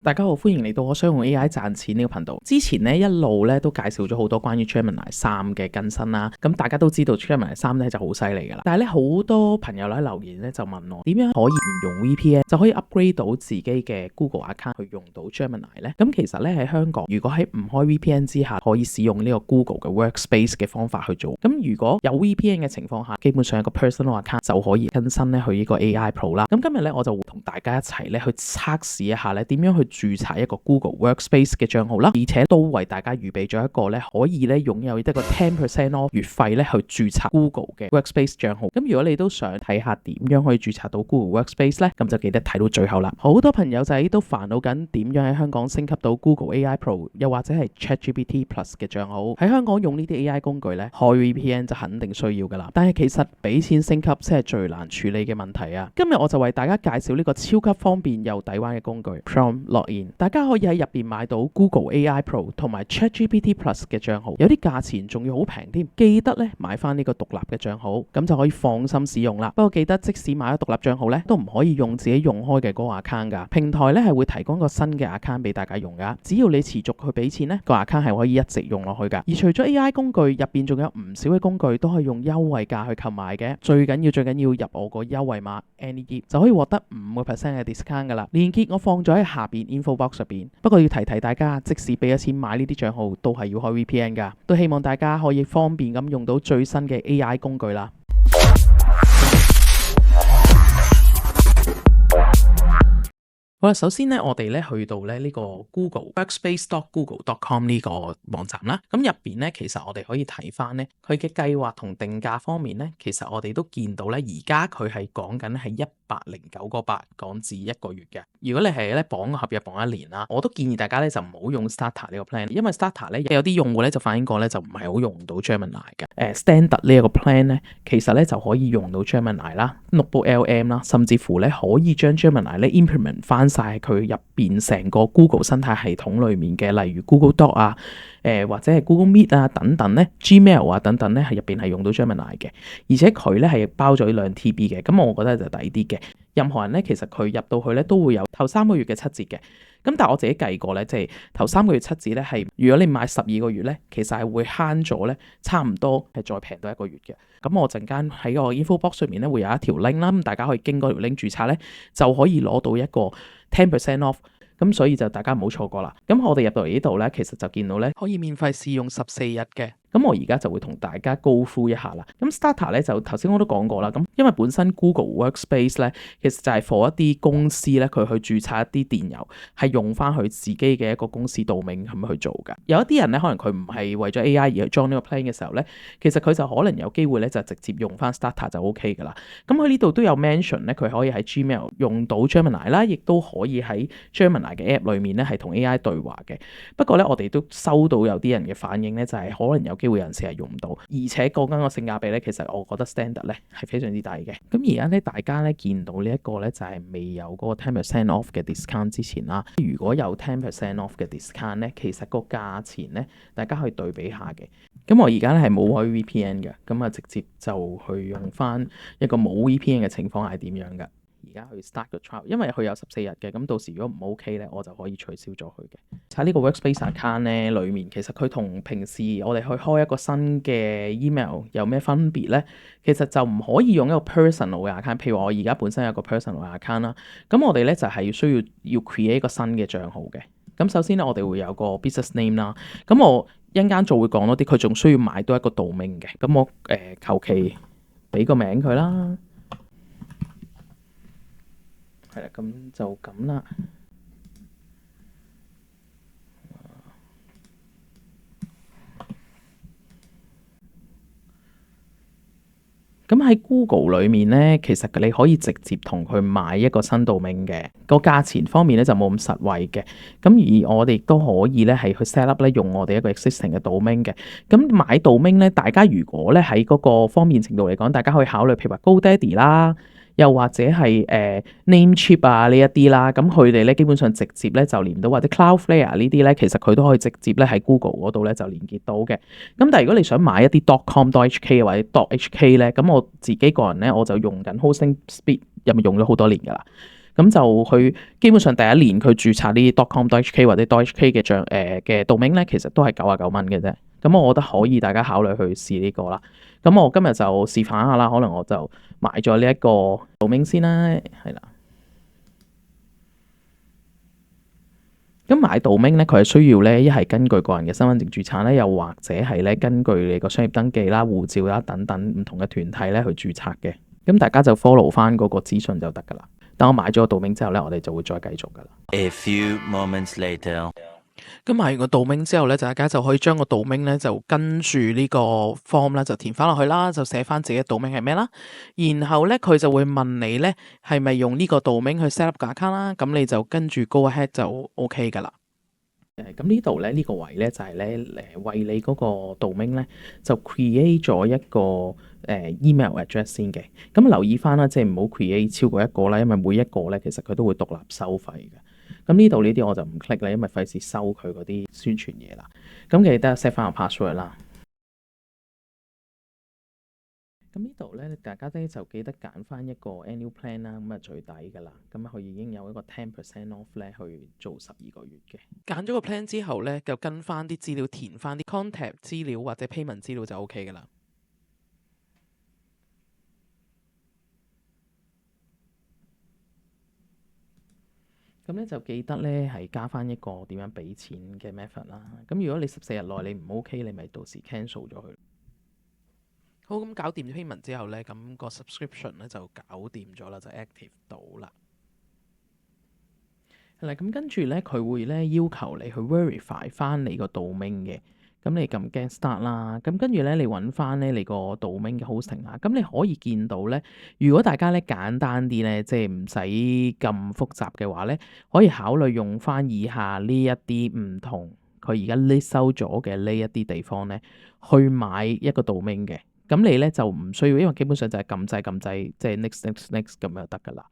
大家好，歡迎嚟到我想用 AI 賺錢呢個頻道。之前呢一路咧都介紹咗好多關於 Gemini 3嘅更新啦。咁大家都知道 Gemini 3咧就好犀利噶啦。但係咧好多朋友咧留言咧就問我點樣可以唔用 VPN 就可以 upgrade 到自己嘅 Google account 去用到 Gemini 咧？咁其實咧喺香港，如果喺唔開 VPN 之下，可以使用呢個 Google 嘅 Workspace 嘅方法去做。咁如果有 VPN 嘅情況下，基本上一個 personal account 就可以更新咧去呢個 AI Pro 啦。咁今日咧我就會同大家一齊咧去測試一下咧點樣去註冊一個 Google Workspace 嘅帳號啦，而且都為大家預備咗一個咧可以咧擁有一個 10% off 月費咧去註冊 Google 嘅 Workspace 帳號。咁如果你都想睇下點樣可以註冊到 Google Workspace 咧，咁就記得睇到最後啦。好多朋友仔都煩惱緊點樣喺香港升級到 Google AI Pro， 又或者係 ChatGPT Plus 嘅帳號。喺香港用呢啲 AI 工具咧，開 VPN 就肯定需要噶啦。但係其實俾錢升級先係最難處理嘅問題啊！今日我就為大家介紹呢個超級方便又抵玩嘅工具 Prompt Login。大家可以喺入邊買到 Google AI Pro 同埋 ChatGPT Plus 嘅帳號，有啲價錢仲要好平添。記得咧買翻呢個獨立嘅帳號，咁就可以放心使用啦。不過記得即使買咗獨立帳號咧，都唔可以用自己用開嘅嗰個 account 噶。平台咧係會提供一個新嘅 account 俾大家用噶。只要你持續去俾錢咧，個 account 係可以一直用落去噶。而除咗 AI 工具，入邊仲有唔少嘅工具都可以用優惠價去購買嘅。最緊要入我個優惠碼 AnyDeep 就可以獲得5% 嘅 discount 噶啦。連結我放咗喺下邊 info box 入邊。不過要提大家，即使俾咗錢買呢啲帳號，都係要開 VPN 噶。都希望大家可以方便咁用到最新嘅 AI 工具啦。好啦，首先咧，我哋咧去到咧呢個 Google Workspace.google.com 呢個網站啦。咁入邊咧，其實我哋可以睇翻咧佢嘅計劃同定價方面咧，其實我哋都見到咧，而家佢係講緊係109.8港紙一個月嘅。如果你係咧綁合約綁1年啦，我都建議大家咧就唔好用 Starter 呢個 plan， 因為 Starter 咧有啲用戶咧就反映過咧就唔係好用到 Gemini 嘅。Standard 呢一個 plan 咧，其實咧就可以用到 Gemini 啦、Notebook LM 啦，甚至乎咧可以將 Gemini 咧 implement 翻晒佢入邊成個 Google 生態系統裏面嘅，例如 Google Doc 啊，或者係 Google Meet 啊等等咧 ，Gmail 啊等等咧，係入邊係用到 Gemini 嘅，而且佢咧係包咗2 TB 嘅，咁我覺得就抵啲嘅。任何人咧，其實佢入到去咧都會有頭3個月嘅7折嘅。咁但係我自己計過咧，即係頭3個月7折咧係，如果你買12個月咧，其實係會慳咗咧差唔多係再平到1個月嘅。咁我陣間喺個 info box 上面咧會有一條 link 啦，咁大家可以經嗰條 link 註冊咧，就可以攞到一個10% off。咁所以就大家唔好錯過啦。咁我哋入到嚟呢度咧，其實就見到咧可以免費試用14日嘅。咁我而家就會同大家高呼一下啦。咁 Starter 咧就頭先我都講過啦。咁因為本身 Google Workspace 咧，其實就係 for 一啲公司咧，佢去註冊一啲電郵，係用翻佢自己嘅一個公司 domain 咁去做㗎。有一啲人咧，可能佢唔係為咗 AI 而去裝呢個 plan 嘅時候咧，其實佢就可能有機會咧就直接用翻 Starter 就 OK 㗎啦。咁佢呢度都有 mention 咧，佢可以喺 Gmail 用到 Gemini 啦，亦都可以喺 Gemini 嘅 app 裏面咧係同 AI 對話嘅。不過咧，我哋都收到有啲人嘅反應咧，就係可能有機會有陣時係用唔到，而且講緊個性價比咧，其實我覺得 standard 咧係非常之低嘅。咁而家咧，大家咧見到呢一個咧就係未有嗰個 10% off 嘅 discount 之前啦。如果有 10% off 嘅 discount 咧，其實個價錢咧，大家可以對比下嘅。咁我而家咧係冇開 VPN 嘅，咁啊直接就去用翻一個冇 VPN 嘅情況係點樣嘅。而家去 start 個 trial， 因為佢有14日嘅，咁到時如果唔 OK 咧，我就可以取消咗佢嘅。喺呢個 Workspace account 咧裏面，其實佢同平時我哋去開一個新嘅 email 有咩分別咧？其實就唔可以用一個 personal 嘅 account。譬如我而家本身有個 personal 嘅 account 啦，咁我哋咧就係需要 create 一個新嘅帳號嘅。咁首先咧，我哋會有個 business name 啦。咁我一陣間就會講多啲，佢仲需要買多一個 domain 嘅。咁我求其俾個名佢啦。係啦，咁就咁啦。咁喺 Google 裏面咧，其實你可以直接同佢買一個新 domain 嘅，個價錢方面咧就冇咁實惠嘅。咁而我哋亦都可以咧係去 set up 咧用我哋一個 existing 嘅 domain 嘅。咁買 domain 咧，大家如果咧喺嗰個方便程度嚟講，大家可以考慮譬如話 GoDaddy 啦。又或者係Namecheap 啊呢一啲啦，咁佢哋咧基本上直接咧就連到，或者 Cloudflare 呢啲咧，其實佢都可以直接咧喺 Google 嗰度咧就連結到嘅。咁但係如果你想買一啲 .com.hk 或者 .hk 咧，咁我自己個人咧我就用緊 Hosting Speed，入面用咗好多年㗎啦。咁咁就佢基本上第一年佢註冊呢啲 .com.hk 或者 .hk 嘅嘅 domain 咧，其實都係99蚊嘅啫。咁我覺得可以大家考慮去試呢個啦。咁我今日就示範下啦，可能我就買咗呢一個 domain 先啦，係啦。咁買 domain 咧，佢係需要咧一係根據個人嘅身份證註冊咧，又或者係咧根據你個商業登記啦、護照啦等等唔同嘅團體咧去註冊嘅。咁大家就 follow 翻嗰個資訊就得噶啦。等我買咗個 domain 之後咧，我哋就會再繼續噶啦。A few moments later，咁買完個 domain 之後咧，大家就可以將個 domain 咧就跟住呢個 form 咧就填翻落去啦，就寫翻自己嘅 domain 係咩啦。然後咧佢就會問你咧係咪用呢個 domain 去 set up 個 account 啦。咁你就跟住 go ahead 就 OK 噶啦。咁呢度咧呢個位咧就係咧為你嗰個 domain 咧就 create 咗一個email address 先嘅。咁留意翻啦，即係唔好 create 超過一個啦，因為每一個咧其實佢都會獨立收費嘅。咁呢度呢啲我就唔 click 啦，因為費事收佢嗰啲宣傳嘢啦。咁記得 set 翻個 password 啦。咁呢度咧，大家咧就記得揀翻一個 annual plan 啦，咁啊最抵㗎啦。咁佢已經有一個 10% off 咧，去做12個月嘅。揀咗個 plan 之後咧，就跟翻啲資料，填翻啲 contact 資料或者 payment 資料就 OK 㗎啦。咁咧就記得咧係加翻一個點樣俾錢嘅 method 啦。咁如果你14日內你唔 OK，你咪到時 cancel 咗佢。好，咁搞掂咗 payment 之後咧，咁個 subscription 咧就搞掂咗啦，就 active 到啦。係啦，咁跟住咧佢會咧要求你去 verify 翻你個 domain 嘅。咁你撳 get start 啦，咁跟住咧你揾翻咧你個 domain 嘅 hosting 啦。咁你可以見到咧，如果大家咧簡單啲咧，即係唔使咁複雜嘅話咧，可以考慮用翻以下呢一啲唔同佢而家 list 收咗嘅呢一啲地方咧，去買一個 domain 嘅。咁你咧就唔需要，因為基本上就係撳掣，即係 next 咁就得㗎啦。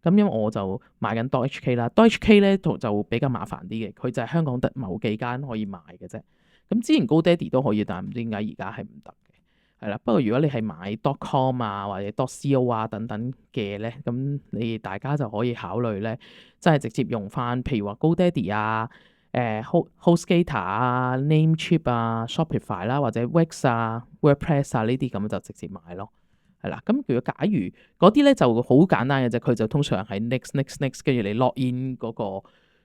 咁因為我就買緊 .hk 啦，.hk 咧就比較麻煩啲嘅，佢就係香港得某幾間可以買嘅啫。咁之前 GoDaddy 都可以，但係唔知點解而家係唔得嘅。係啦，不過如果你係買 .com 啊或者 .co 啊等等嘅咧，咁你大家就可以考慮咧，真係直接用翻，譬如話 GoDaddy 啊。HostGator 啊、Namecheap 啊、Shopify 啦，或者 Wix 啊、WordPress 啊呢啲咁就直接買咯，係啦。咁如果假如嗰啲咧就好簡單嘅啫，佢就通常係 next 跟住你 log in 嗰個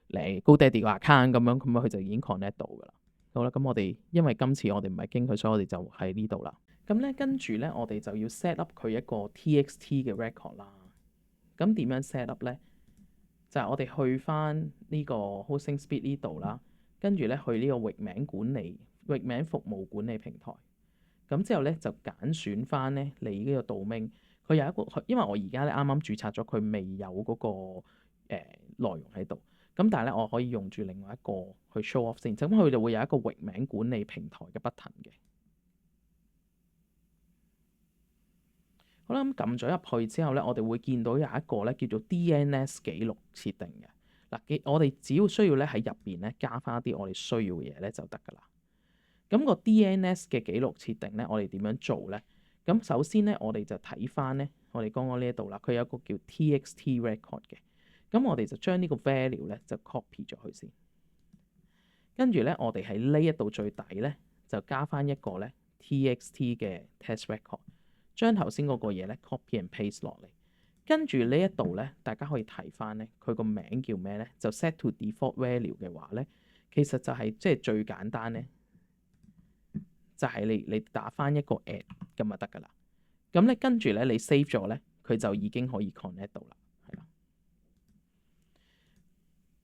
嚟 GoDaddy 個 account 咁佢就已經 connect 到噶啦。好啦，咁我哋因為今次我哋唔係經佢，所以我哋就喺呢度啦。咁咧跟住咧，我哋就要 set up 佢一個 TXT 嘅 record 啦。咁點樣 set up 咧？就係我哋去翻呢個 hosting speed 呢度啦，跟住咧去呢個域名管理、域名服務管理平台。咁之後咧就揀選翻咧你呢個 domain，佢有一個，因為我而家咧啱啱註冊咗，佢未有嗰個內容喺度。咁但係咧我可以用住另外一個去 show off 先，咁佢就會有一個域名管理平台嘅 button 嘅。好啦，咁撳咗入去之後咧，我哋會見到有一個咧叫做 DNS 記錄設定嘅。嗱，我哋只要需要咧喺入邊咧加翻一啲我哋需要嘅嘢咧就得㗎啦。咁個 DNS 嘅記錄設定咧，我哋點樣做咧？咁首先咧，我哋就睇翻咧，我哋剛剛呢一度啦，佢有一個叫 TXT record 嘅。咁我哋就將呢個 value 咧就 copy 咗佢先。跟住咧，我哋喺呢一度最底咧就加翻一個咧 TXT 嘅 test record。將頭先嗰個嘢咧 copy and paste 落嚟，跟住呢一度咧，大家可以睇翻咧，佢個名叫咩咧？就 set to default value 嘅話咧，其實就係即係最簡單咧，就係你打翻一個 add 咁就得㗎啦。咁咧跟住咧你 save 咗咧，佢就已經可以 connect 到啦，係啦。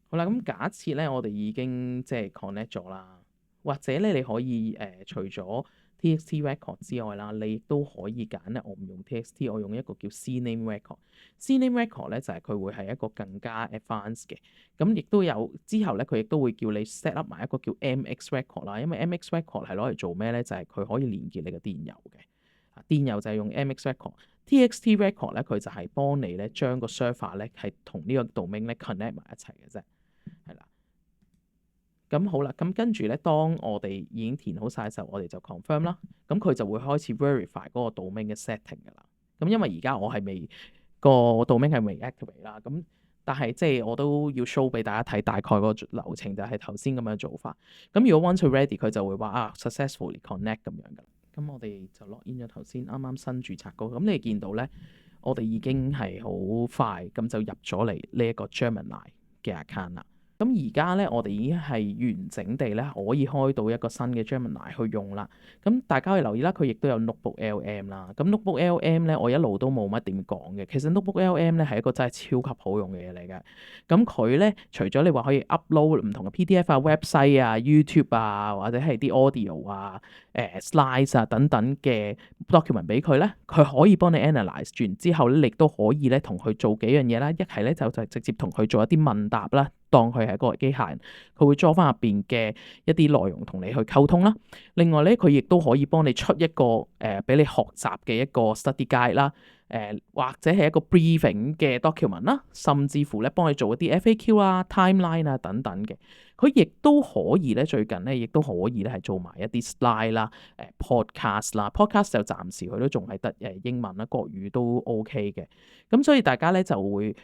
好啦，咁假設咧我哋已經即係 connect 咗啦，或者咧你可以除咗TXT record 之外啦，你亦都可以揀咧。我唔用 TXT，我用一個叫 CNAME record。CNAME record 咧就係佢會係一個更加 advanced 嘅。咁亦都有之後咧，佢亦都會叫你 set up 埋一個叫 MX record 啦。因為 MX record 係攞嚟做咩咧？就係佢可以連結你嘅電郵嘅。電郵就係用 MX record。TXT record 咧，佢就係幫你咧將個 server 咧係同呢個 domain 咧 connect 埋一齊嘅啫。係啦。咁好啦，咁跟住咧，當我哋已經填好晒嘅時候，我哋就 confirm 啦。咁佢就會開始 verify 嗰個 domain 嘅 setting 㗎啦。咁因為而家我係未個 domain 係未 activate 啦。咁但係即係我都要 show 俾大家睇大概個流程就係頭先咁樣做法。咁如果 once ready 佢就會話successfully connect 咁樣㗎。咁我哋就 log in 咗頭先啱啱新註冊嗰個，咁你見到咧，我哋已經係好快咁就入咗嚟呢一個 Gemini 嘅 account 啦。咁而家咧，我哋已經係完整地咧可以開到一個新嘅 Gemini 去用啦。咁大家可以留意啦，佢亦都有 Notebook LM 啦。咁 Notebook LM 咧，我一路都冇乜點講嘅。其實 Notebook LM 咧係一個真係超級好用嘅嘢嚟嘅。咁佢咧除咗你話可以 upload 唔同嘅 PDF 啊、website 啊、YouTube 啊，或者係啲 audio 啊、slides 啊等等嘅 document 俾佢咧，佢可以幫你 analyze 完之後咧，你亦都可以咧同佢做幾樣嘢啦。一係咧就直接同佢做一啲問答啦。當佢係一個機械人，佢會裝翻入邊嘅一啲內容同你去溝通啦。另外咧，佢亦都可以幫你出一個俾你學習嘅一個 study guide 啦，或者係一個 briefing 嘅 document 啦，甚至乎咧幫你做一啲 FAQ 啊、timeline 啊等等嘅。佢亦都可以咧，最近咧亦都可以咧係做埋一啲 slide 啦、podcast 啦。podcast 就暫時佢都仲係得英文啦，國語都 OK 嘅。咁所以大家咧就會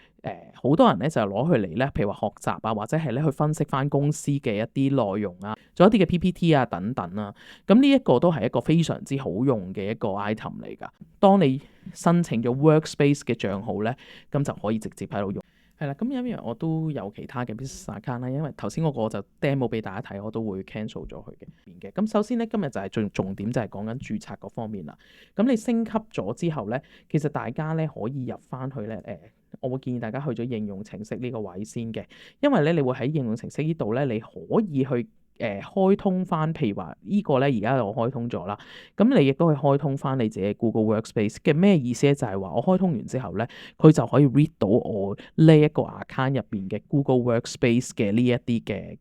好多人咧就攞佢嚟咧，譬如話學習啊，或者係咧去分析翻公司嘅一啲內容啊，做一啲嘅 PPT 啊等等啊。咁呢一個都係一個非常之好用嘅一個 item 嚟㗎。當你申請咗 Workspace 嘅賬號咧，咁就可以直接喺度用。係啦，咁因為我都有其他嘅 business account 啦，因為頭先嗰個就 demo 俾大家睇，我都會 cancel 咗佢嘅。咁首先咧，今日就係重點就係講緊註冊嗰方面啦。咁你升級咗之後咧，其實大家咧可以入翻去咧，我會建議大家去咗應用程式呢個位先嘅，因為咧你會喺應用程式呢度咧，你可以去開通翻，譬如話呢個咧而家我開通咗啦，咁你亦都可以開通翻你自己 Google Workspace 嘅。咩意思咧？就係話我開通完之後咧，佢就可以 read 到我呢一個 account 入邊嘅 Google Workspace 嘅呢一啲嘅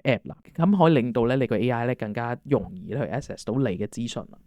app 啦，咁可以令到咧你個 AI 咧更加容易去 access 到你嘅資訊啦。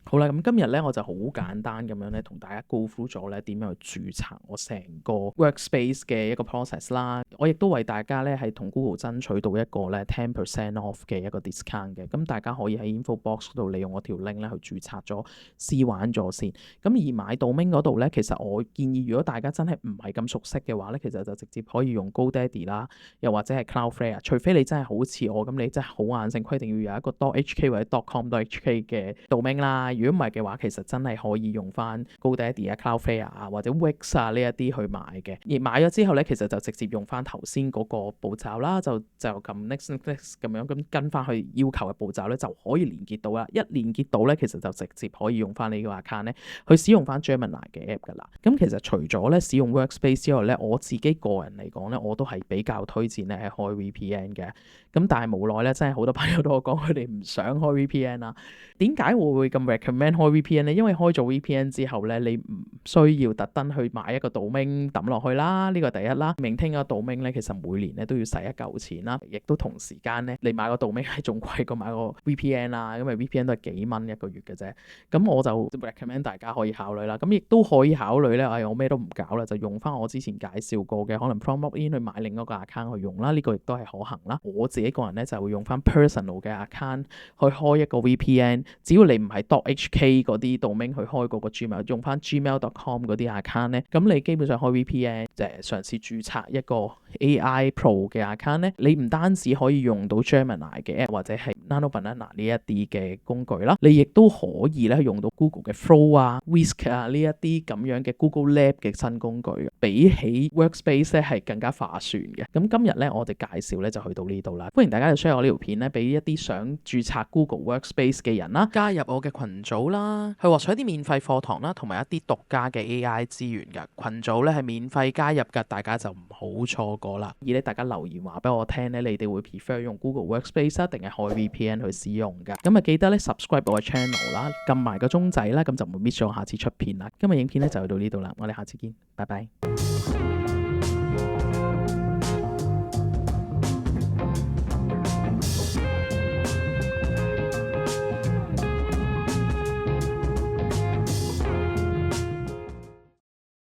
好啦，咁今日咧我就好簡單咁樣咧，同大家 go through 咗咧點樣去註冊我成個 Workspace 嘅一個 process 啦。我亦都為大家咧係同 Google 爭取到一個咧 10% off 嘅一個 discount 嘅。咁大家可以喺 info box 度利用我條 link 咧去註冊咗試玩咗先。咁而買 domain 嗰度咧，其實我建議如果大家真係唔係咁熟悉嘅話咧，其實就直接可以用 GoDaddy 啦，又或者係 Cloudflare。除非你真係好似我咁，你真係好硬性規定要有一個 .hk 或者 .com.hk 嘅 domain 啦。如果唔係嘅話，其實真係可以用翻 GoDaddy 啊、Cloudflare 啊或者 Wix 啊呢一啲去買嘅。而買咗之後咧，其實就直接用翻頭先嗰個步驟啦，就撳 next 咁樣咁跟翻去要求嘅步驟咧，就可以連結到啦。一連結到咧，其實就直接可以用翻你個 account 咧去使用翻 Gemini 嘅 app 噶啦。咁其實除咗咧使用 Workspace 之外咧，我自己個人嚟講咧，我都係比較推薦咧係開 VPN 嘅。咁但係無奈咧，真係好多朋友同我講佢哋唔想開 VPN 啦。點解我會咁 recommend 開 VPN 咧？因為開咗 VPN 之後咧，你唔需要特登去買一個 domain 抌落去啦，呢個第一啦。maintain 個 domain 咧，其實每年咧都要使一嚿錢啦，亦都同時間咧，你買個 domain 係仲貴過買個 VPN 啦，因為 VPN 都係幾蚊一個月嘅啫。咁我就 recommend 大家可以考慮啦。咁亦都可以考慮咧，我咩都唔搞啦，就用翻我之前介紹過嘅可能 from login 去買另一個 account 去用啦。呢個亦都係可行啦。我自己個人咧就會用翻 personal 嘅 account 去開一個 VPN，只要你唔係 .hk 嗰啲 domain 去開嗰個 Gmail， 用翻 gmail.com 嗰啲 account 咧，咁你基本上開 VPN 嘗試註冊一個 AI Pro 嘅 account 咧，你唔單止可以用到 Gemini 嘅 app 或者係 Nano Banana 呢一啲嘅工具啦，你亦都可以咧用到 Google 嘅 Flow 啊、Whisk 啊呢一啲咁樣嘅 Google Lab 嘅新工具，比起 Workspace 咧係更加划算嘅。咁今日咧我哋介紹咧就去到呢度啦，歡迎大家就 share 我呢條片咧俾一啲想註冊 Google Workspace 嘅人啦，加入我嘅群組啦，去獲取一啲免費課堂啦，同埋一啲獨家嘅 AI 資源㗎。群組咧係免費加入㗎，大家就唔好錯過啦。而咧大家留言話俾我聽咧，你哋會 prefer 用 Google Workspace 啊，定係開 VPN 去使用㗎？咁啊記得咧 subscribe 我嘅 channel 啦，撳埋個鐘仔啦，咁就唔會 miss 咗下次出片啦。今日影片咧就去到呢度啦，我哋下次見，拜拜。